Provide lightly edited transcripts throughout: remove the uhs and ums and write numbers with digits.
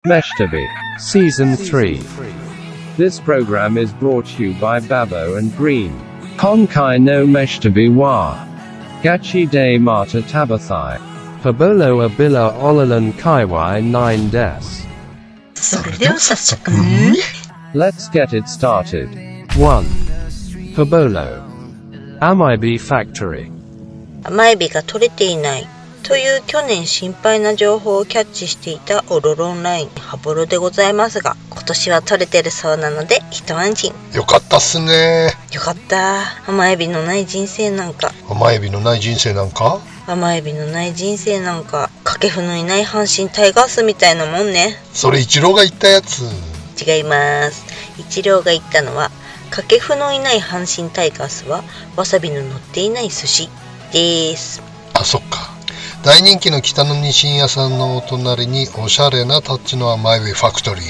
Meshtabi, Season 3. This program is brought to you by Babo and Green. Konkai no Meshtabi wa. Gachi de Mata Tabathai. Pabolo Abila Olalan Kaiwai 9 des. それでは早速、Let's get it started. 1. Pabolo. Amiibi Factory. 甘エビが取れていないという去年心配な情報をキャッチしていたオロロンラインハボロでございますが、今年は取れてるそうなので一安心。よかったっすね。よかった。甘エビのない人生なんか。甘エビのない人生なんか。甘エビのない人生なんか。掛布のいない阪神タイガースみたいなもんね。それイチローが言ったやつ。違います。イチローが言ったのは、掛布のいない阪神タイガースはわさびの乗っていない寿司です。あ、そっか。大人気の北のニシン屋さんのお隣におしゃれなタッチの甘エビファクトリー。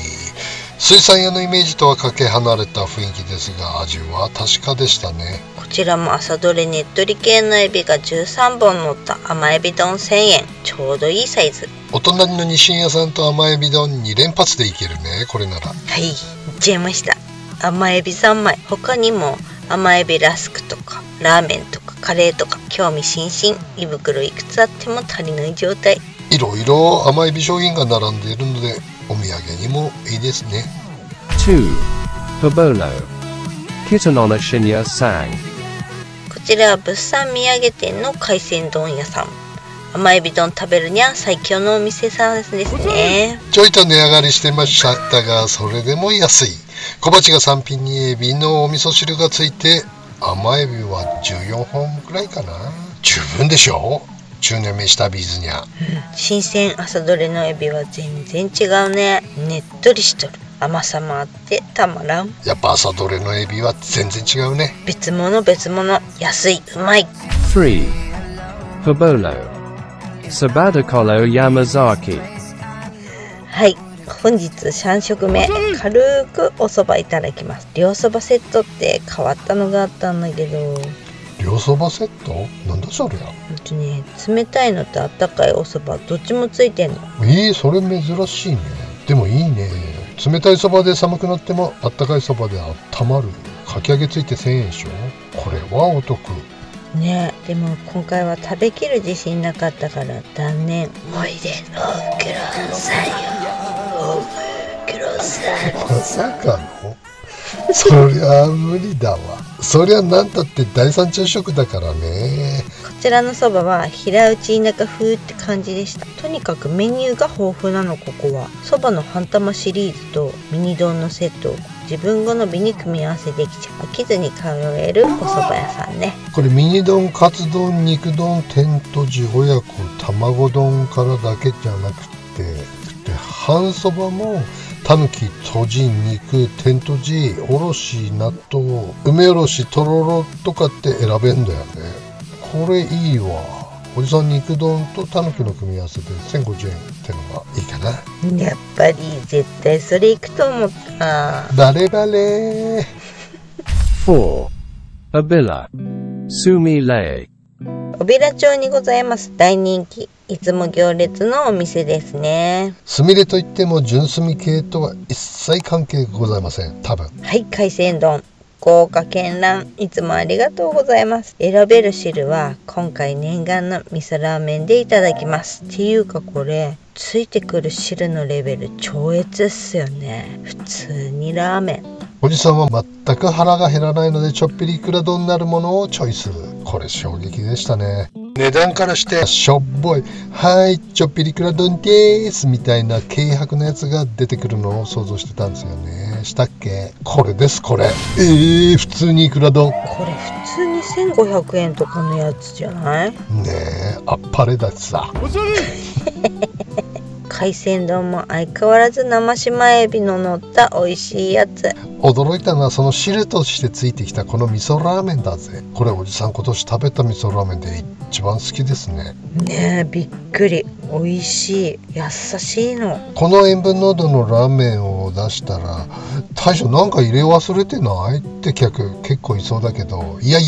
水産屋のイメージとはかけ離れた雰囲気ですが、味は確かでしたね。こちらも朝どれねっとり系のエビが13本乗った甘エビ丼1000円。ちょうどいいサイズ。お隣のニシン屋さんと甘エビ丼2連発でいけるね、これなら。はい、いっちゃいました。甘エビ3枚。他にも甘エビラスクとかラーメンとかカレーとか興味津々。胃袋いくつあっても足りない状態。いろいろ甘エビ商品が並んでいるのでお土産にもいいですね。 2. Pabolo. Kitanona Shinya Sang. こちらは物産土産店の海鮮丼屋さん。甘エビ丼食べるには最強のお店さんですね。ちょいと値上がりしてましたが、それでも安い。小鉢が3品にエビのお味噌汁がついて、甘エビは14本くらいかな。十分でしょ。中年飯旅ーズにゃ、新鮮朝どれのエビは全然違うね。ねっとりしとる。甘さもあってたまらん。やっぱ朝どれのエビは全然違うね。別物別物。安い、うまい。 3. Pabolo. Sabadakolo Yamazaki. はい、本日3食目、軽くお蕎麦いただきます。両蕎麦セットって変わったのがあったんだけど、両蕎麦セットなんだそりゃ。冷たいのとあったかいお蕎麦どっちもついてんの。それ珍しいね。でもいいね。冷たい蕎麦で寒くなってもあったかい蕎麦で温まる。かき揚げついて1000円でしょ。これはお得ね。でも今回は食べきる自信なかったから断念。おいでおふくろさんよ、おふくろさん。まさかのそりゃ無理だわ。そりゃなんたって第三朝食だからね。こちらのそばは平打ち田舎風って感じでした。とにかくメニューが豊富なの。ここはそばの半玉シリーズとミニ丼のセットを自分好みに組み合わせできちゃう。飽きずに通えるお蕎麦屋さんね。これミニ丼、カツ丼、肉丼、天とじ、親子、卵丼からだけじゃなくて、で半そばもたぬき、とじ、肉、天とじ、おろし、納豆、梅おろし、とろろとかって選べんだよね。これいいわ。おじさん肉丼とたぬきの組み合わせで1050円ってのがいいかな。やっぱり絶対それいくと思った。バレバレ。 4. Abila. Sumi Lei. 小平町にございます。大人気いつも行列のお店ですね。すみれといっても純すみ系とは一切関係ございません。多分。はい、海鮮丼豪華絢爛、いつもありがとうございます。選べる汁は今回念願の味噌ラーメンでいただきます。っていうかこれついてくる汁のレベル超越っすよね。普通にラーメン。おじさんは全く腹が減らないのでちょっぴりいくら丼になるものをチョイス。これ衝撃でしたね。値段からしてしょっぽい、はいちょっぴりいくら丼でーすみたいな軽薄なやつが出てくるのを想像してたんですよね。したっけ。これです。これ普通にいくら丼。これ普通に1500円とかのやつじゃないねえ。あっぱれだしさ海鮮丼も相変わらず生島エビの乗った美味しいやつ。驚いたのはその汁としてついてきたこの味噌ラーメンだぜ。これおじさん今年食べた味噌ラーメンで一番好きですね。ねえ、びっくり。美味しい、優しいの。この塩分濃度のラーメンを出したら大将なんか入れ忘れてないって客結構いそうだけど、いや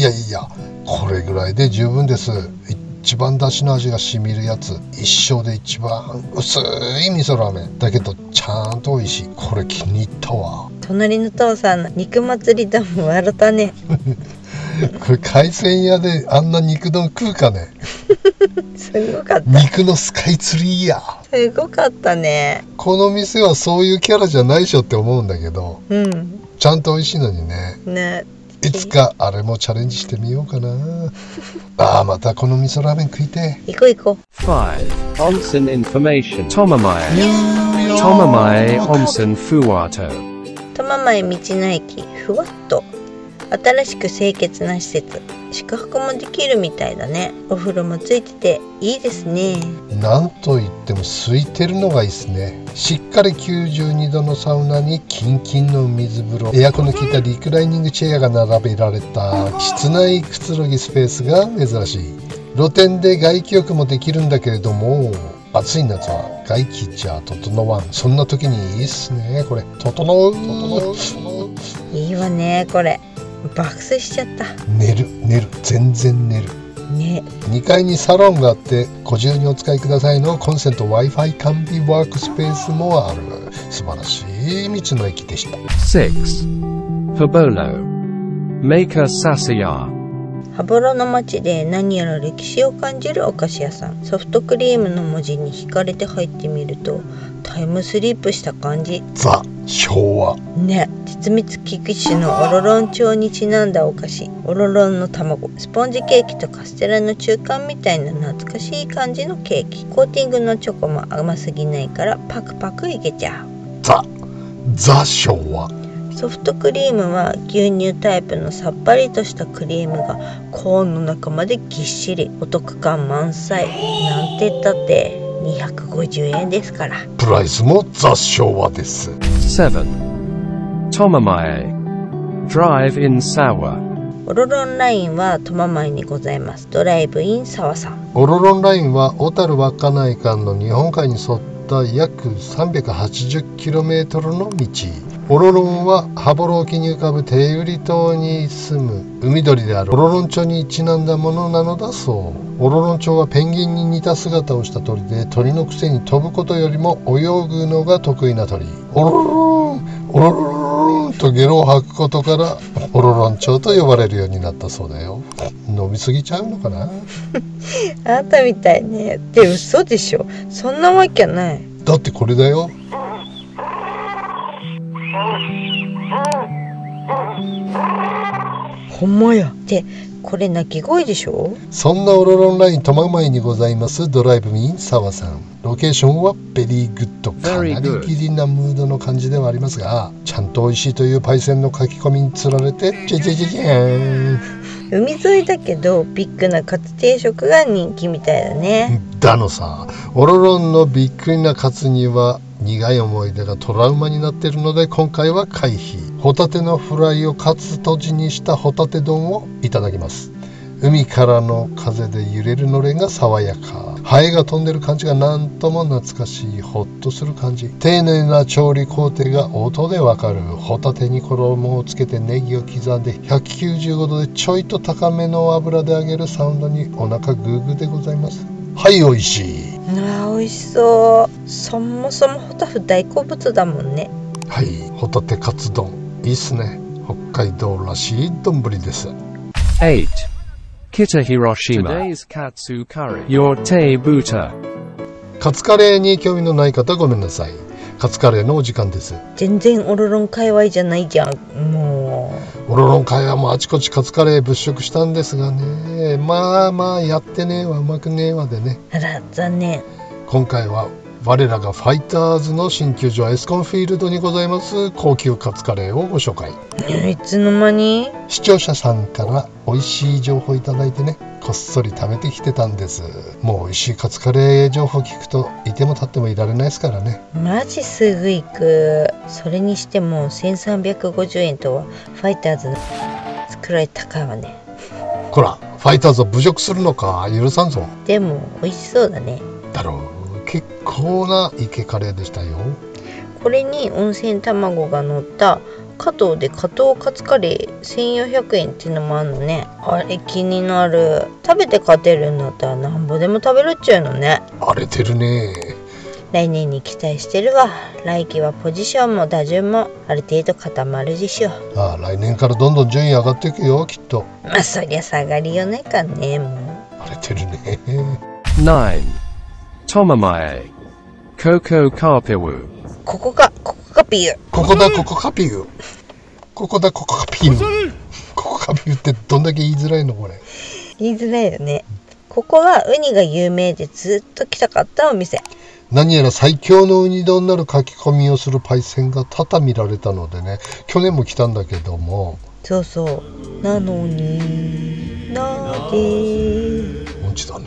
これぐらいで十分です。いっ一番出汁の味が染みるやつ、一生で一番薄い味噌ラーメンだけどちゃんと美味しい。これ気に入ったわ。隣の父さんの肉祭り丼も笑ったね。これ海鮮屋であんな肉丼食うかね。すごかった。肉のスカイツリーや。すごかったね。この店はそういうキャラじゃないでしょって思うんだけど、ちゃんと美味しいのにね。ね。いつかあれもチャレンジしてみようかな。またこの味噌ラーメン食いて。行こう行こう。5. Onsen information. Tomamae. Tomamae Onsen Fuwato. 苫前道の駅ふわっと。新しく清潔な施設、宿泊もできるみたいだね。お風呂もついてていいですね。なんといっても空いてるのがいいですね。しっかり92度のサウナにキンキンの水風呂、エアコンの効いたリクライニングチェアが並べられた室内くつろぎスペースが珍しい。露天で外気浴もできるんだけれども、暑い夏は外気じゃ整わん。そんな時にいいっすね。これ整ういいわね。これ爆睡しちゃった。寝る全然寝るね。2階にサロンがあって、ご自由にお使いくださいのコンセント Wi-Fi 完備ワークスペースもある。素晴らしい道の駅でした。6. Fabolo. Maker Sasaya. 羽幌の街で何やら歴史を感じるお菓子屋さん。ソフトクリームの文字に惹かれて入ってみるとタイムスリープした感じ。ザ・昭和ね。実蜜キキ種のオロロン町にちなんだお菓子、オロロンの卵、スポンジケーキとカステラの中間みたいな懐かしい感じのケーキ。コーティングのチョコも甘すぎないからパクパクいけちゃう。ザ昭和。ソフトクリームは牛乳タイプのさっぱりとしたクリームがコーンの中までぎっしり、お得感満載。なんて言ったって250円ですから。プライスもザ昭和です。7. Tomamae. Drive-in Sawa. オロロンラインは苫前にございます。ドライブイン沢さん。オロロンラインは小樽稚内間の日本海に沿った約 380km の道。オロロンは羽幌沖に浮かぶ手売島に住む海鳥であるオロロン鳥にちなんだものなのだそう。オロロン鳥はペンギンに似た姿をした鳥で、鳥のくせに飛ぶことよりも泳ぐのが得意な鳥。オロロンオロロンとゲロを吐くことからオロロン鳥と呼ばれるようになったそうだよ。飲みすぎちゃうのかな。あんたみたいね。って嘘でしょ。そんなわけない。だってこれだよ。ほんまや。ってこれ鳴き声でしょ。そんなオロロンライン苫前にございますドライブイン沢さん。ロケーションはベリーグッド。かなりギリなムードの感じではありますが、ちゃんと美味しいというパイセンの書き込みにつられてジェジェジェジェーン。海沿いだけどビッグなカツ定食が人気みたいだね。だのさ、オロロンのびっくりなカツには苦い思い出がトラウマになっているので、今回は回避。ホタテのフライをカツとじにしたホタテ丼をいただきます。海からの風で揺れるのれんが爽やか。ハエが飛んでる感じがなんとも懐かしい。ホッとする感じ。丁寧な調理工程が音でわかる。ホタテに衣をつけてネギを刻んで195度でちょいと高めの油で揚げるサウンドにお腹グーグーでございます。はい、おいしい。美味しそう。そもそもホタフ大好物だもんね。はい、ホタテカツ丼いいっすね。北海道らしい丼です。 8. Kita Hiroshima. Today's Katsu Curry. Your Tei Buta. カツカレーに興味のない方ごめんなさい。カツカレーのお時間です。全然オロロン界隈じゃないじゃん。もうオロロン界隈もあちこちカツカレー物色したんですがね、まあやってねえわ、うまくねえわでね。あら残念。今回は我らがファイターズの新球場エスコンフィールドにございます高級カツカレーをご紹介。いつの間に。視聴者さんから美味しい情報いただいてね、こっそり食べてきてたんです。もう美味しいカツカレー情報聞くといても立ってもいられないですからね。マジすぐ行く。それにしても1350円とはファイターズのくらい高いわね。こらファイターズを侮辱するのか、許さんぞ。でも美味しそうだね。だろう。結構なイケカレーでしたよ。これに温泉卵が乗った加藤で加藤カツカレー1400円っていうのもあるのね。あれ気になる。食べて勝てるんだったらなんぼでも食べれちゃうのね。荒れてるね。来年に期待してるわ。来季はポジションも打順もある程度固まるでしょ。ああ、来年からどんどん順位上がっていくよ、きっと。まあそりゃ下がりよねかね。もう荒れてるね。9. Tomamae. Coco Carpiwu. ここかピュー。ここだここカピュー。ここだここカピュー。ここカピューってどんだけ言いづらいのこれ。言いづらいよね。ここはウニが有名でずっと来たかったお店。何やら最強のウニ丼なる書き込みをするパイセンが多々見られたのでね、去年も来たんだけども。そうそうなのになで音痴だね。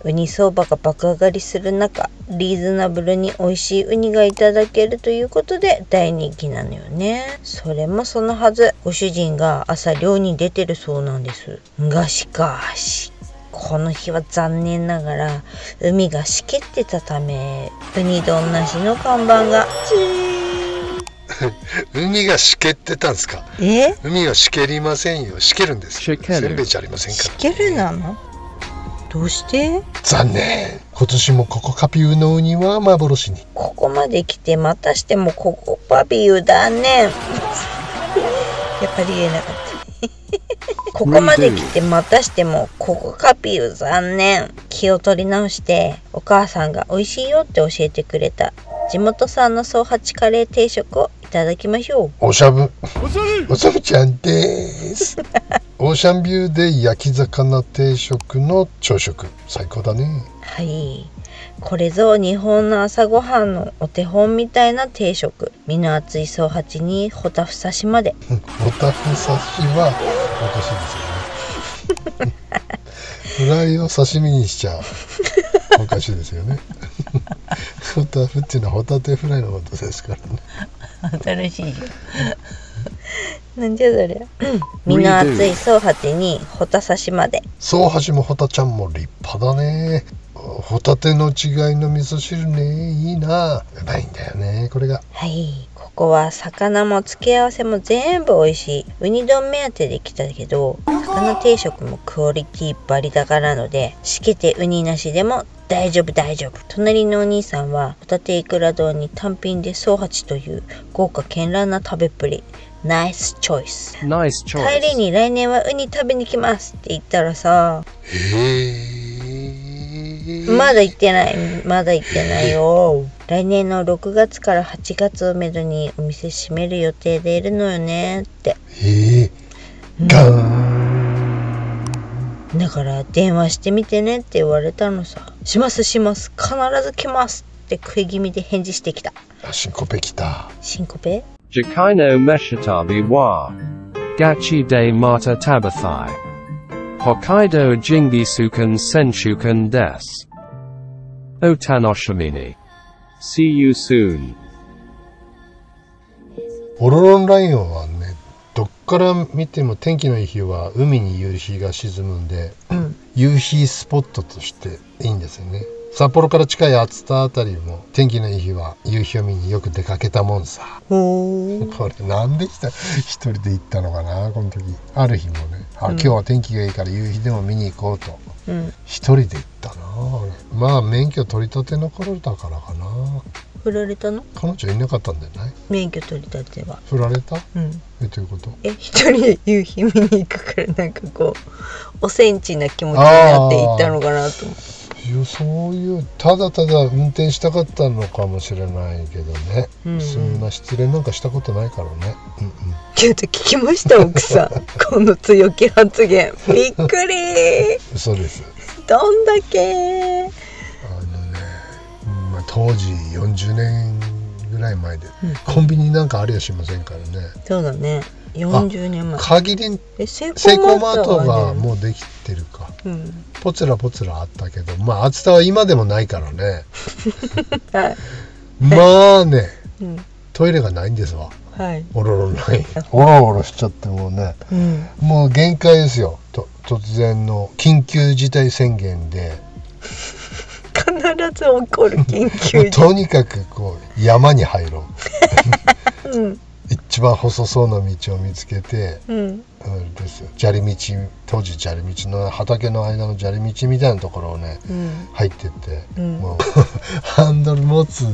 ウニ相場が爆上がりする中、リーズナブルに美味しいウニがいただけるということで大人気なのよね。それもそのはず、ご主人が朝漁に出てるそうなんです。がしかしこの日は残念ながら海がしけってたため、ウニ丼なしの看板が海がしけってたんですか。海はしけりませんよ。しけるんですよ。せんべいじゃありませんから、ね。しけるなの。どうして残念。今年もここカピューのウニは幻に。ここまで来てまたしてもここパピューだね。やっぱり言えなかったここまで来てまたしてもここカピュー残念。気を取り直してお母さんが美味しいよって教えてくれた地元産のソーハチカレー定食をいただきましょう。おしゃぶちゃんですオーシャンビューで焼き魚定食の朝食、最高だね。はい、これぞ日本の朝ごはんのお手本みたいな定食。身の厚いソーハチにホタフ刺しまでホタフ刺しはおかしいですよねフライを刺身にしちゃおかしいですよねホタフっていうのはホタテフライのことですからね。新しいよなんじゃそりゃ身の厚いソーハチにホタ刺しまで。ソーハチもホタちゃんも立派だね。ホタテの違いの味噌汁ね、いいな。うまいんだよねこれが。はい、ここは魚も付け合わせも全部美味しいウニ丼目当てで来たけど、魚定食もクオリティバリ高なのでしけてウニなしでも大丈夫。隣のお兄さんはホタテイクラ丼に単品でソーハチという豪華絢爛な食べっぷり。ナイスチョイス。帰りに来年はウニ食べに来ますって言ったらさ、まだ行ってないよ。来年の6月から8月をめどにお店閉める予定でいるのよねって。ガーン。だから電話してみてねって言われたのさ。します必ず来ますって食い気味で返事してきた。シンコペ来た。シンコペJakaino Meshitabi wa. Gachi de Mata Tabathai. Hokkaido Jingisukan Senshukan des. Otanoshimini. See you soon. オロロンライオンはね、どっから見ても天気のいい日は海に夕日が沈むんで、夕日スポットとしていいんですよね。札幌から近い熱田あたりも天気のいい日は夕日を見によく出かけたもんさ。これなんで一人で行ったのかなこの時。ある日もね、今日は天気がいいから夕日でも見に行こうと、一人で行ったな。まあ免許取り立ての頃だからかな。振られたの？彼女いなかったんじゃない？免許取り立ては。振られた？どういうこと？一人で夕日見に行くからなんかこうおセンチな気持ちになって行ったのかなと思って。そういうただただ運転したかったのかもしれないけどね、そんな失恋なんかしたことないからね。ちょっと聞きました奥さんこの強気発言びっくり。嘘です。どんだけ当時40年ぐらい前で、コンビニなんかありゃしませんからね。そうだね、40年前。限りセイコーマートがもうできてるか、ポツラあったけど、まあ熱田は今でもないからねまあね、トイレがないんですわ。オロロないオロオロしちゃってもうね、もう限界ですよ。突然の緊急事態宣言で必ず起こる緊急とにかくこう山に入ろううん、一番細そうな道を見つけて、うん、ですよ、砂利道、当時砂利道の畑の間の砂利道みたいなところをね、入ってって、もうハンドル持つ、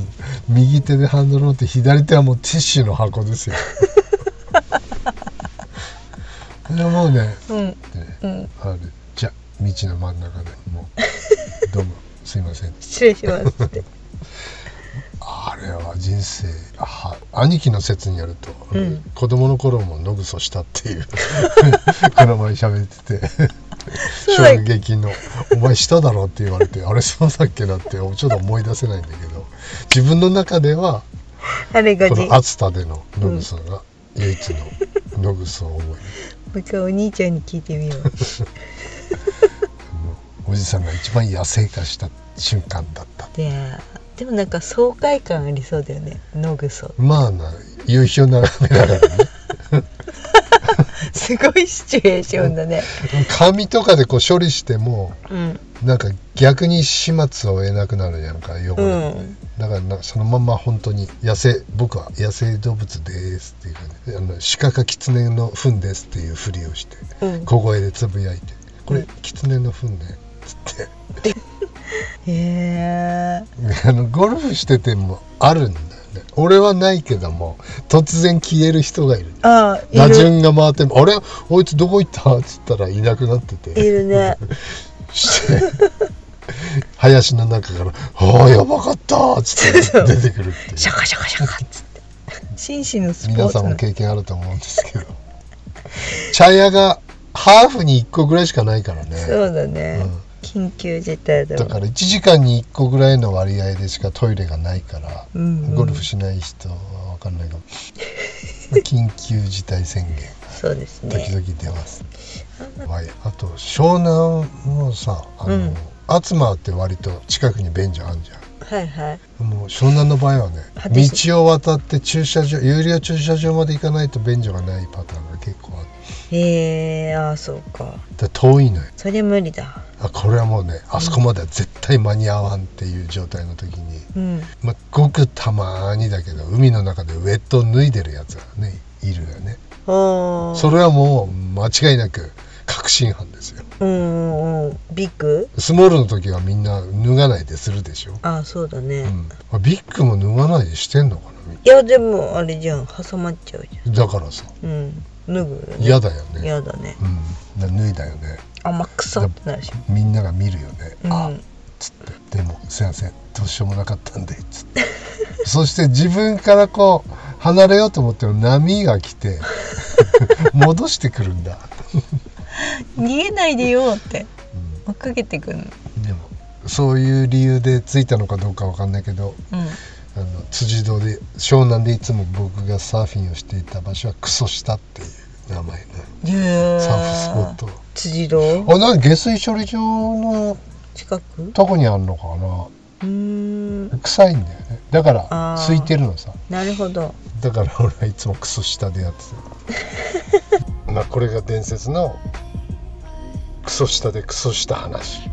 右手でハンドル持って左手はもうティッシュの箱ですよ。でもうね、あれじゃ道の真ん中でもうどうもすいません失礼しますってあれは人生兄貴の説によると、子供の頃も野ぐそしたっていうこの前喋ってて衝撃の「お前しただろ」って言われて、あれそうだっけなってちょっと思い出せないんだけど、自分の中ではあれがこの熱田での野ぐそが唯一の野ぐそを思い、もう一回お兄ちゃんに聞いてみようおじさんが一番野生化した瞬間だった。でもなんか爽快感ありそうだよね、野ぐそ。まあな、夕日を眺めながらねすごいシチュエーションだね。紙とかでこう処理しても、なんか逆に始末を得なくなるやんか、汚れて、だからそのまま本当に僕は野生動物ですっていうかね、鹿か狐の糞ですっていうふりをして、小声でつぶやいて、これ狐の糞ねつってゴルフしててもあるんだよね。俺はないけども突然消える人がいる。打順が回っても、あれこいつどこ行ったっつったらいなくなってているねして林の中から「ああやばかった」っつって出てくるっていう、シャカシャカシャカっつって紳士のスポーツ。皆さんも経験あると思うんですけど茶屋がハーフに1個ぐらいしかないからね。そうだね、緊急事態だから1時間に1個ぐらいの割合でしかトイレがないから、ゴルフしない人は分かんないかも緊急事態宣言そうですね、時々出ます。あと湘南もさ、厚真って割と近くに便所あるじゃん。はいはい。もう湘南の場合はね、道を渡って有料駐車場まで行かないと便所がないパターンが結構ある。そうか。遠いのよ。それ無理だ。これはもうね、あそこまでは絶対間に合わんっていう状態の時に、ごくたまにだけど海の中でウェットを脱いでるやつがねいるよね。それはもう間違いなく確信犯ですよ。ビッグスモールの時はみんな脱がないでするでしょ。そうだね、ビッグも脱がないでしてんのかな。いやでもあれじゃん、挟まっちゃうじゃん。だからさ、脱ぐよね。嫌だよね。嫌だね。脱いだよね。クソってなるし、みんなが見るよね。つってでもすいませんどうしようもなかったんでつってそして自分からこう離れようと思っても波が来て戻してくるんだ逃げないでよって追っかけてくるの。でもそういう理由でついたのかどうかわかんないけど、辻堂で湘南でいつも僕がサーフィンをしていた場所はクソ下っていう名前ね。サーフスポット辻堂。なんか下水処理場の近くとこにあるのかな。臭いんだよね。だから空いてるのさ。なるほど。だから俺はいつもクソ下でやってたこれが伝説のクソ下でクソした話。